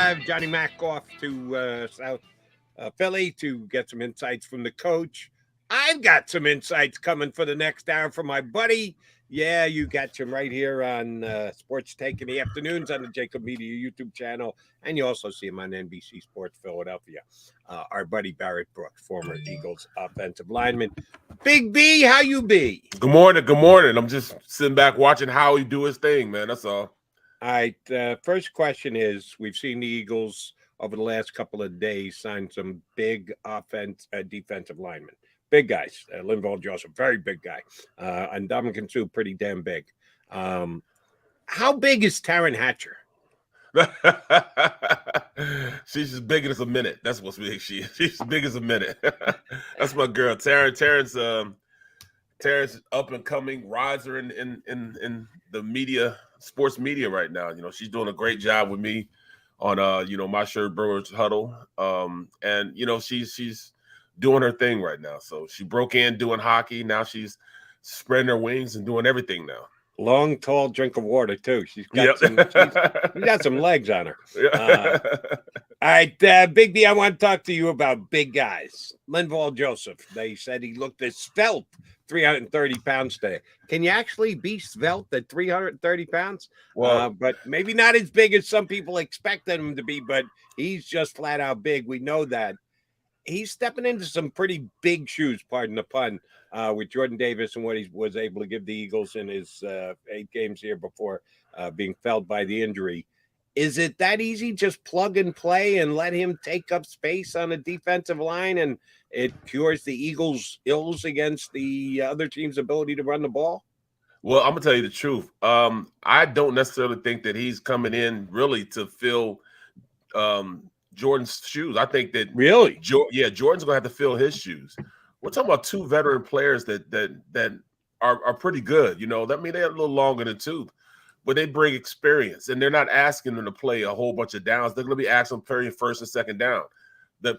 live. Johnny Mack off to South Philly to get some insights from the coach. I've got some insights coming for the next hour from my buddy. Yeah, you got him right here on Sports Take in the afternoons on the JAKIB Media YouTube channel. And you also see him on NBC Sports Philadelphia. Our buddy Barrett Brooks, former Eagles offensive lineman. Big B, how you be? Good morning. Good morning. I'm just sitting back watching Howie do his thing, man. That's all. All right. First question is, we've seen the Eagles over the last couple of days sign some big defensive linemen. Big guys. Linval Joseph, very big guy. And Dominican Sue, pretty damn big. How big is Taryn Hatcher? She's as big as a minute. That's what's big. She's as big as a minute. That's my girl. Terrence up and coming riser in the media, sports media right now. You know, she's doing a great job with me on my Shirt Brewers Huddle. And you know, she's doing her thing right now. So she broke in doing hockey. Now she's spreading her wings and doing everything now. Long, tall drink of water, too. She's got she's got some legs on her. All right, Big B, I want to talk to you about big guys. Linval Joseph, they said he looked as svelte, 330 pounds today. Can you actually be svelte at 330 pounds? Well, but maybe not as big as some people expected him to be, but he's just flat out big. We know that. He's stepping into some pretty big shoes, pardon the pun, with Jordan Davis and what he was able to give the Eagles in his 8 games here before being felled by the injury. Is it that easy? Just plug and play and let him take up space on a defensive line and it cures the Eagles' ills against the other team's ability to run the ball? Well, I'm going to tell you the truth. I don't necessarily think that he's coming in really to fill Jordan's shoes. I think that really, Jordan's gonna have to fill his shoes. We're talking about 2 veteran players that are pretty good. You know, I mean, they're a little longer than tooth, but they bring experience, and they're not asking them to play a whole bunch of downs. They're gonna be asking them to play first and second down. The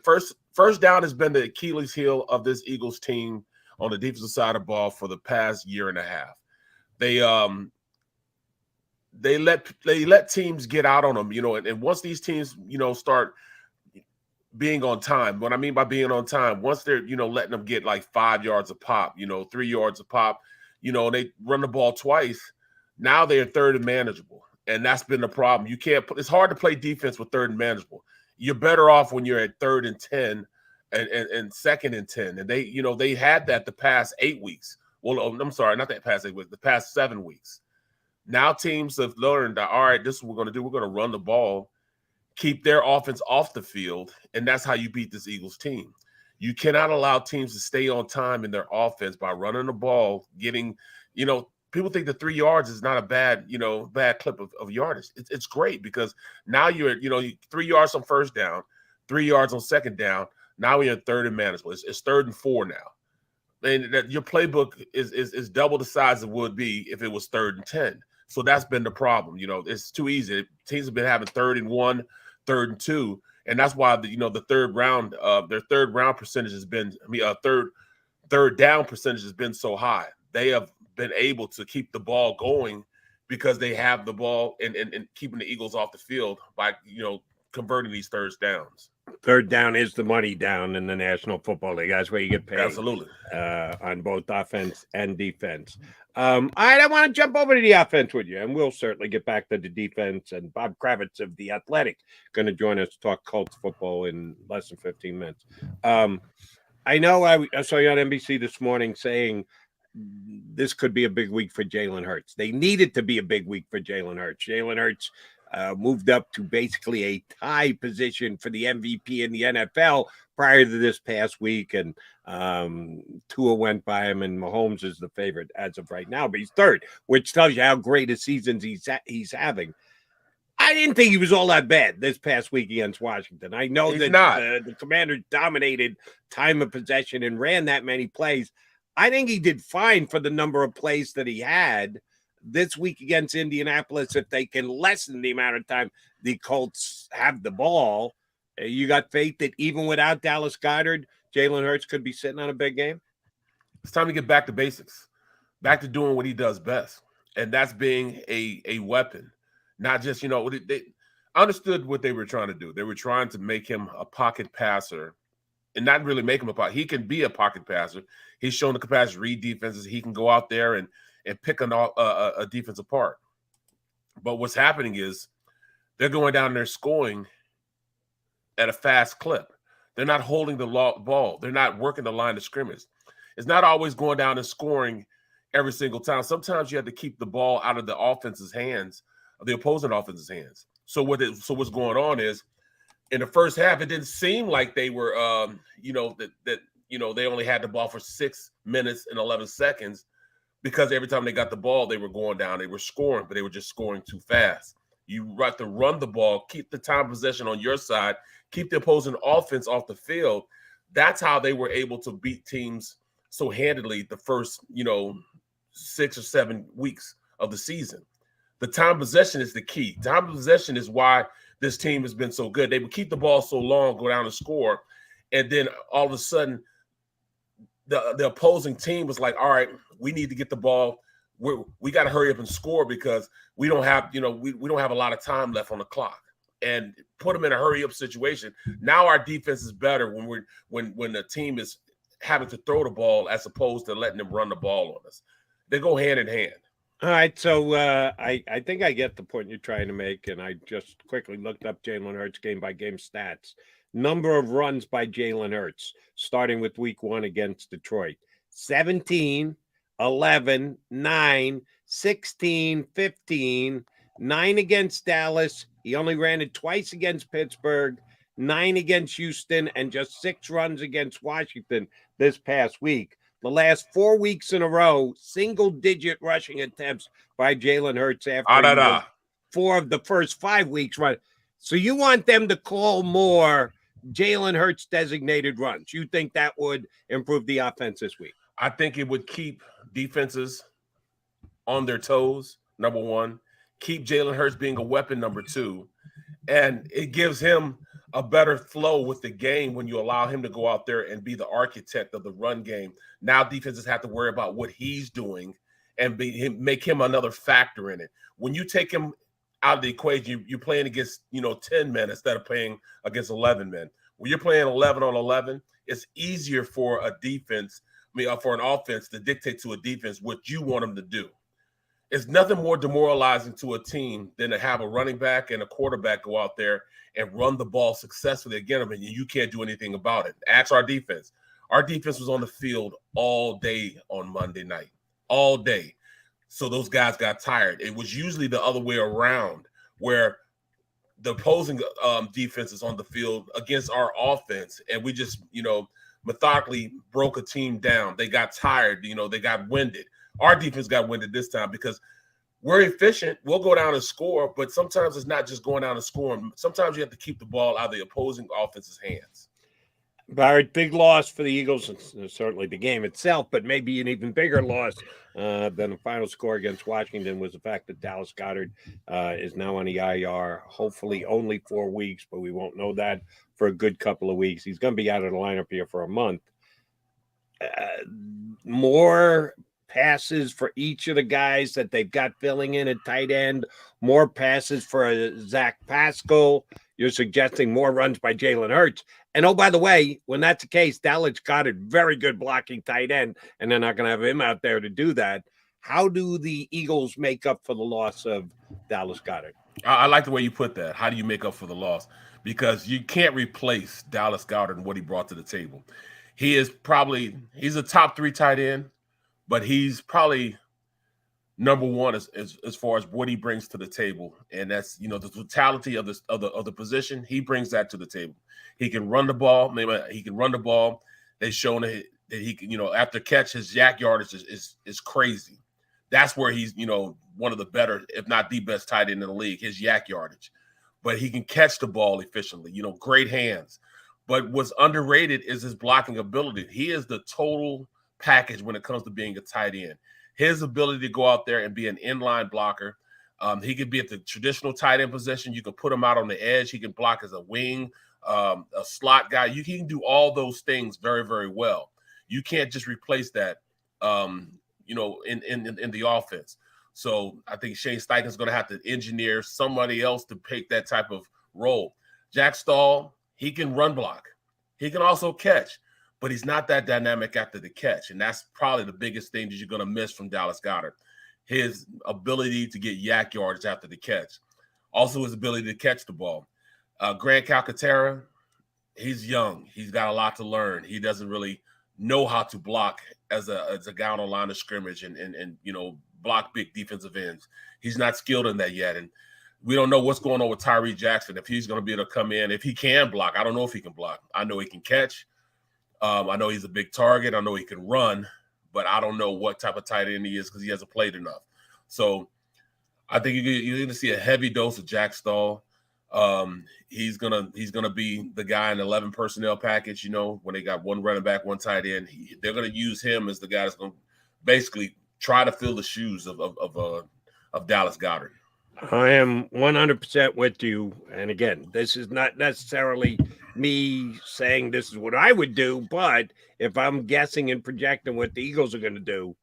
first down has been the Achilles heel of this Eagles team on the defensive side of the ball for the past year and a half. They let teams get out on them, you know, and once these teams, you know, start being on time, what I mean by being on time, once they're, you know, letting them get like 5 yards a pop, you know, 3 yards a pop, you know, and they run the ball twice, now they're third and manageable. And that's been the problem. You can't it's hard to play defense with third and manageable. You're better off when you're at 3rd and 10 and 2nd and 10. And they had that the past 8 weeks. Well, I'm sorry, not that past 8 weeks, the past 7 weeks. Now teams have learned that, all right, this is what we're going to do. We're going to run the ball, keep their offense off the field, and that's how you beat this Eagles team. You cannot allow teams to stay on time in their offense by running the ball, getting, you know, people think the 3 yards is not a bad clip of yardage. It's great because now you're, you know, 3 yards on first down, 3 yards on second down. Now we're in 3rd and manageable. It's 3rd and 4 now. And that your playbook is double the size it would be if it was 3rd and 10. So that's been the problem. You know, it's too easy. Teams have been having 3rd and 1, 3rd and 2, and that's why the third round, their third round percentage has been, third down percentage has been so high. They have been able to keep the ball going because they have the ball and keeping the Eagles off the field by, you know, converting these third downs. Third down is the money down in the National Football League. That's where you get paid. Absolutely. On both offense and defense. All right, I want to jump over to the offense with you, and we'll certainly get back to the defense. And Bob Kravitz of The Athletic going to join us to talk Colts football in less than 15 minutes. I know I saw you on NBC this morning saying this could be a big week for Jalen Hurts. They need it to be a big week for Jalen Hurts. Jalen Hurts moved up to basically a tie position for the MVP in the NFL prior to this past week, and Tua went by him, and Mahomes is the favorite as of right now, but he's 3rd, which tells you how great a season he's having. I didn't think he was all that bad this past week against Washington. I know he's that not. The Commanders dominated time of possession and ran that many plays. I think he did fine for the number of plays that he had. This week against Indianapolis, if they can lessen the amount of time the Colts have the ball, you got faith that even without Dallas Goedert, Jalen Hurts could be sitting on a big game? It's time to get back to basics, back to doing what he does best, and that's being a weapon, not just, you know, I understood what they were trying to do. They were trying to make him a pocket passer and not really make him a pocket. He can be a pocket passer. He's shown the capacity to read defenses. He can go out there and pick a defense apart. But what's happening is they're going down there scoring at a fast clip. They're not holding the ball. They're not working the line of scrimmage. It's not always going down and scoring every single time. Sometimes you have to keep the ball out of the offense's hands, the opposing offense's hands. So what's going on is in the first half, it didn't seem like they were, they only had the ball for 6 minutes and 11 seconds because every time they got the ball, they were going down. They were scoring, but they were just scoring too fast. You have to run the ball, keep the time possession on your side, keep the opposing offense off the field. That's how they were able to beat teams so handily the first, 6 or 7 weeks of the season. The time possession is the key. Time possession is why this team has been so good. They would keep the ball so long, go down and score, and then all of a sudden the opposing team was like, all right, we need to get the ball. We got to hurry up and score because we don't have, we don't have a lot of time left on the clock, and put them in a hurry up situation. Now our defense is better when the team is having to throw the ball as opposed to letting them run the ball on us. They go hand in hand. All right, so I think I get the point you're trying to make, and I just quickly looked up Jalen Hurts game-by-game stats. Number of runs by Jalen Hurts, starting with week 1 against Detroit. 17, 11, 9, 16, 15, 9 against Dallas. He only ran it twice against Pittsburgh, 9 against Houston, and just 6 runs against Washington this past week. The last 4 weeks in a row, single-digit rushing attempts by Jalen Hurts after 4 of the first 5 weeks. Right. So you want them to call more Jalen Hurts designated runs. You think that would improve the offense this week? I think it would keep defenses on their toes, number one. Keep Jalen Hurts being a weapon, number 2. And it gives him a better flow with the game when you allow him to go out there and be the architect of the run game. Now defenses have to worry about what he's doing and make him another factor in it. When you take him out of the equation, you're playing against 10 men instead of playing against 11 men. When you're playing 11 on 11, it's easier for a defense, for an offense to dictate to a defense what you want them to do. It's nothing more demoralizing to a team than to have a running back and a quarterback go out there and run the ball successfully again, and you can't do anything about it. Ask our defense. Our defense was on the field all day on Monday night, all day. So those guys got tired. It was usually the other way around, where the opposing defense is on the field against our offense, and we just, methodically broke a team down. They got tired. They got winded. Our defense got winded this time because we're efficient. We'll go down and score, but sometimes it's not just going down and scoring. Sometimes you have to keep the ball out of the opposing offense's hands. Barrett, big loss for the Eagles. It's certainly the game itself, but maybe an even bigger loss than the final score against Washington was the fact that Dallas Goedert is now on the IR, hopefully only 4 weeks, but we won't know that for a good couple of weeks. He's going to be out of the lineup here for a month. More passes for each of the guys that they've got filling in at tight end, more passes for Zach Pascal. You're suggesting more runs by Jalen Hurts. And, oh, by the way, when that's the case, Dallas Goedert, very good blocking tight end, and they're not going to have him out there to do that. How do the Eagles make up for the loss of Dallas Goedert? I like the way you put that. How do you make up for the loss? Because you can't replace Dallas Goedert and what he brought to the table. He's a top 3 tight end, but he's probably number 1 as far as what he brings to the table, and that's the totality of the position. He brings that to the table. He can run the ball. Maybe he can run the ball. They've shown that he can. After catch, his yak yardage is crazy. That's where he's one of the better, if not the best, tight end in the league. His yak yardage, but he can catch the ball efficiently. Great hands. But what's underrated is his blocking ability. He is the total package when it comes to being a tight end. His ability to go out there and be an inline blocker. He could be at the traditional tight end position. You can put him out on the edge. He can block as a wing, a slot guy. He can do all those things very, very well. You can't just replace that, in the offense. So I think Shane Steichen's going to have to engineer somebody else to take that type of role. Jack Stahl, he can run block. He can also catch, but he's not that dynamic after the catch. And that's probably the biggest thing that you're going to miss from Dallas Goedert. His ability to get yak yards after the catch. Also his ability to catch the ball. Grant Calcaterra, he's young. He's got a lot to learn. He doesn't really know how to block as a guy on the line of scrimmage and block big defensive ends. He's not skilled in that yet. And we don't know what's going on with Tyree Jackson, if he's going to be able to come in. If he can block, I don't know if he can block. I know he can catch. I know he's a big target. I know he can run, but I don't know what type of tight end he is because he hasn't played enough. So I think you're going to see a heavy dose of Jack Stahl. He's gonna be the guy in the 11 personnel package. When they got one running back, one tight end, they're gonna use him as the guy that's gonna basically try to fill the shoes of Dallas Goedert. I am 100% with you. And again, this is not necessarily me saying this is what I would do, but if I'm guessing and projecting what the Eagles are going to do,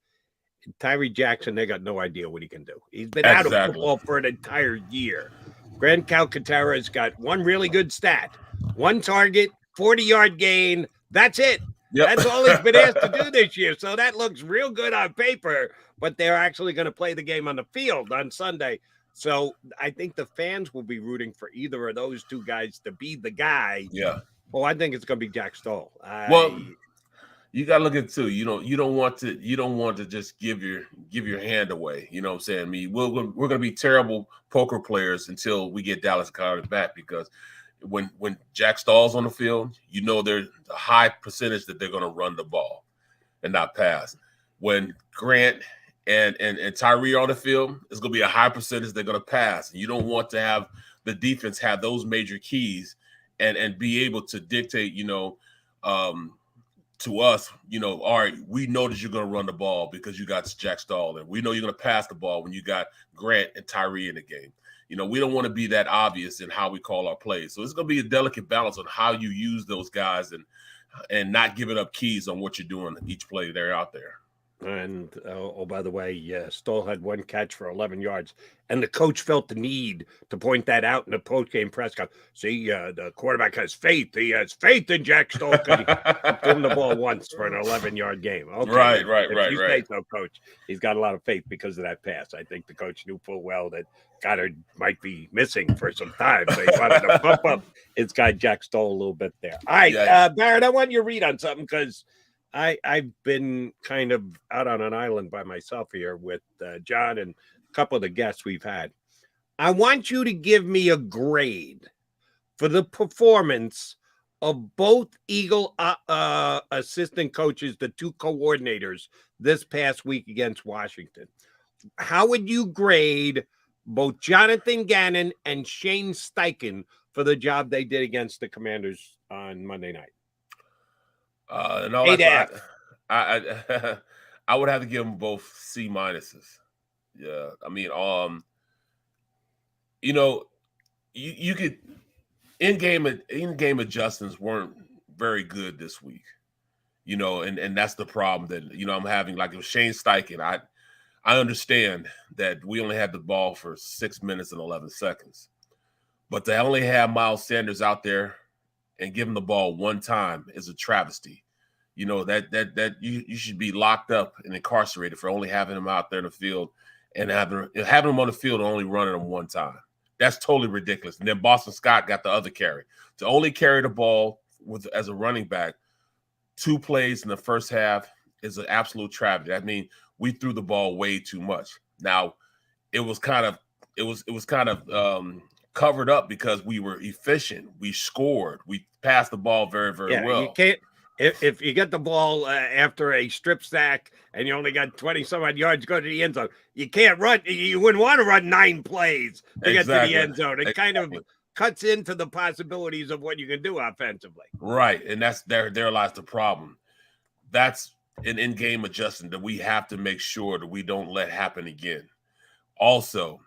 Tyree Jackson, they got no idea what he can do. He's been out of football for an entire year. Grant Calcaterra has got one really good stat. One target, 40-yard gain. That's it. Yep. That's all he's been asked to do this year. So that looks real good on paper, but they're actually going to play the game on the field on Sunday. So I think the fans will be rooting for either of those two guys to be the guy. Yeah. Well, I think it's going to be Jack Stahl. Well, you got to look at it too. You don't want to just give your hand away. You know what I'm saying? I mean, we're going to be terrible poker players until we get Dallas Goedert back, because when Jack Stahl's on the field, there's a high percentage that they're going to run the ball and not pass. When Grant and Tyree on the field, it's going to be a high percentage they're going to pass. And you don't want to have the defense have those major keys and be able to dictate, to us, all right, we know that you're going to run the ball because you got Jack Stahl, and we know you're going to pass the ball when you got Grant and Tyree in the game. We don't want to be that obvious in how we call our plays. So it's going to be a delicate balance on how you use those guys and not giving up keys on what you're doing each play they're out there. And, by the way, Stahl had one catch for 11 yards, and the coach felt the need to point that out in the post-game press conference. See, the quarterback has faith. He has faith in Jack Stahl because he threw him the ball once for an 11-yard game. Okay, right. If you say so, Coach, he's got a lot of faith because of that pass. I think the coach knew full well that Goddard might be missing for some time, so he wanted to bump up his guy Jack Stahl a little bit there. All right, Barrett, I want you to read on something because I've been kind of out on an island by myself here with John and a couple of the guests we've had. I want you to give me a grade for the performance of both Eagle assistant coaches, the two coordinators, this past week against Washington. How would you grade both Jonathan Gannon and Shane Steichen for the job they did against the Commanders on Monday night? I would have to give them both C minuses. Yeah, I mean, you could in-game adjustments weren't very good this week. And that's the problem that I'm having. Like with Shane Steichen, I understand that we only had the ball for 6 minutes and 11 seconds, but to only have Miles Sanders out there and give him the ball one time is a travesty. That you should be locked up and incarcerated for only having him out there in the field and having him on the field and only running him one time. That's totally ridiculous. And then Boston Scott got the other carry. To only carry the ball as a running back 2 plays in the first half is an absolute tragedy. I mean, we threw the ball way too much. Now, it was kind of covered up because we were efficient. We scored. We passed the ball very, very well. You can't. If you get the ball after a strip sack and you only got 20-some-odd yards go to the end zone, you can't run. You wouldn't want to run 9 plays to get to the end zone. It kind of cuts into the possibilities of what you can do offensively. Right, and that's there lies the problem. That's an in-game adjustment that we have to make sure that we don't let happen again. Also,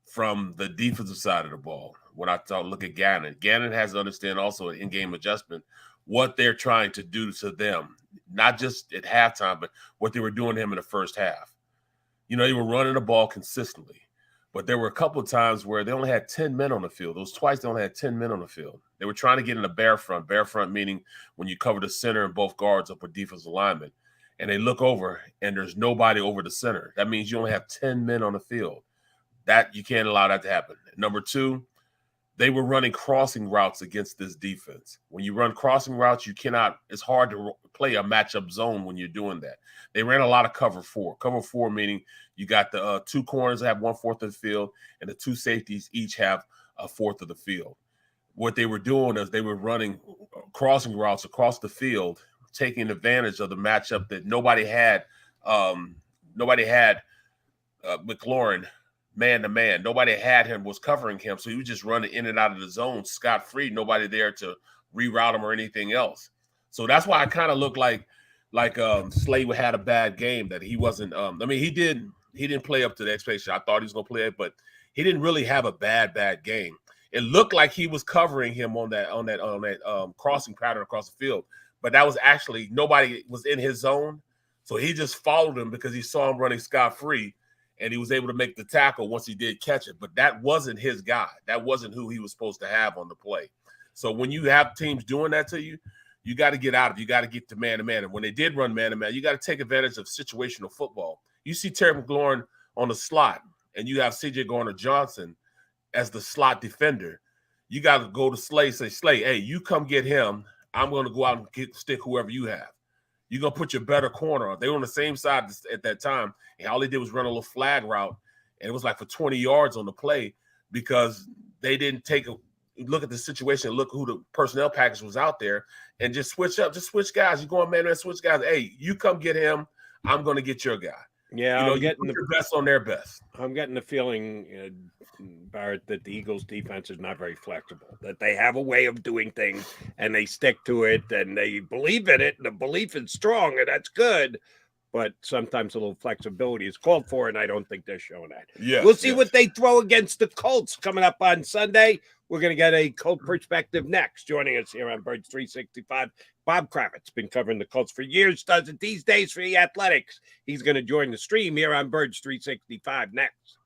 from the defensive side of the ball, when I look at Gannon has to understand also an in-game adjustment, what they're trying to do to them, not just at halftime, but what they were doing to him in the first half. They were running the ball consistently. But there were a couple of times where they only had 10 men on the field. Those twice they only had 10 men on the field. They were trying to get in a bear front. Bear front meaning when you cover the center and both guards up with defensive linemen. And they look over and there's nobody over the center. That means you only have 10 men on the field. That you can't allow that to happen. Number two, they were running crossing routes against this defense. When you run crossing routes, you cannot, it's hard to play a matchup zone when you're doing that. They ran a lot of cover four. Cover four meaning you got the two corners that have 1/4 of the field, and the two safeties each have 1/4 of the field. What they were doing is they were running crossing routes across the field, taking advantage of the matchup that nobody had. McLaurin man to man. Nobody had him, was covering him. So he was just running in and out of the zone scot-free. Nobody there to reroute him or anything else. So that's why I kind of look like Slade had a bad game, that he wasn't he didn't play up to the expectation. I thought he was gonna play it, but he didn't really have a bad game. It looked like he was covering him on that crossing pattern across the field, but that was actually nobody was in his zone. So he just followed him because he saw him running scot-free. And he was able to make the tackle once he did catch it. But that wasn't his guy. That wasn't who he was supposed to have on the play. So when you have teams doing that to you, you got to get out of it. You got to get to man-to-man. And when they did run man-to-man, you got to take advantage of situational football. You see Terry McLaurin on the slot, and you have C.J. Garner-Johnson as the slot defender. You got to go to Slade, say, Slade, hey, you come get him. I'm going to go out and stick whoever you have. You're going to put your better corner on. They were on the same side at that time. And all they did was run a little flag route. And it was like for 20 yards on the play because they didn't take a look at the situation, look who the personnel package was out there, and just switch up. Just switch guys. You're going man-to-man, switch guys. Hey, you come get him. I'm going to get your guy. Yeah, you get the best on their best. I'm getting the feeling, Barrett, that the Eagles' defense is not very flexible, that they have a way of doing things and they stick to it and they believe in it. And the belief is strong, and that's good. But sometimes a little flexibility is called for, and I don't think they're showing that. Yeah, we'll see what they throw against the Colts coming up on Sunday. We're going to get a Colt perspective next. Joining us here on Birds 365, Bob Kravitz. Been covering the Colts for years, does it these days for The Athletics. He's going to join the stream here on Birds 365 next.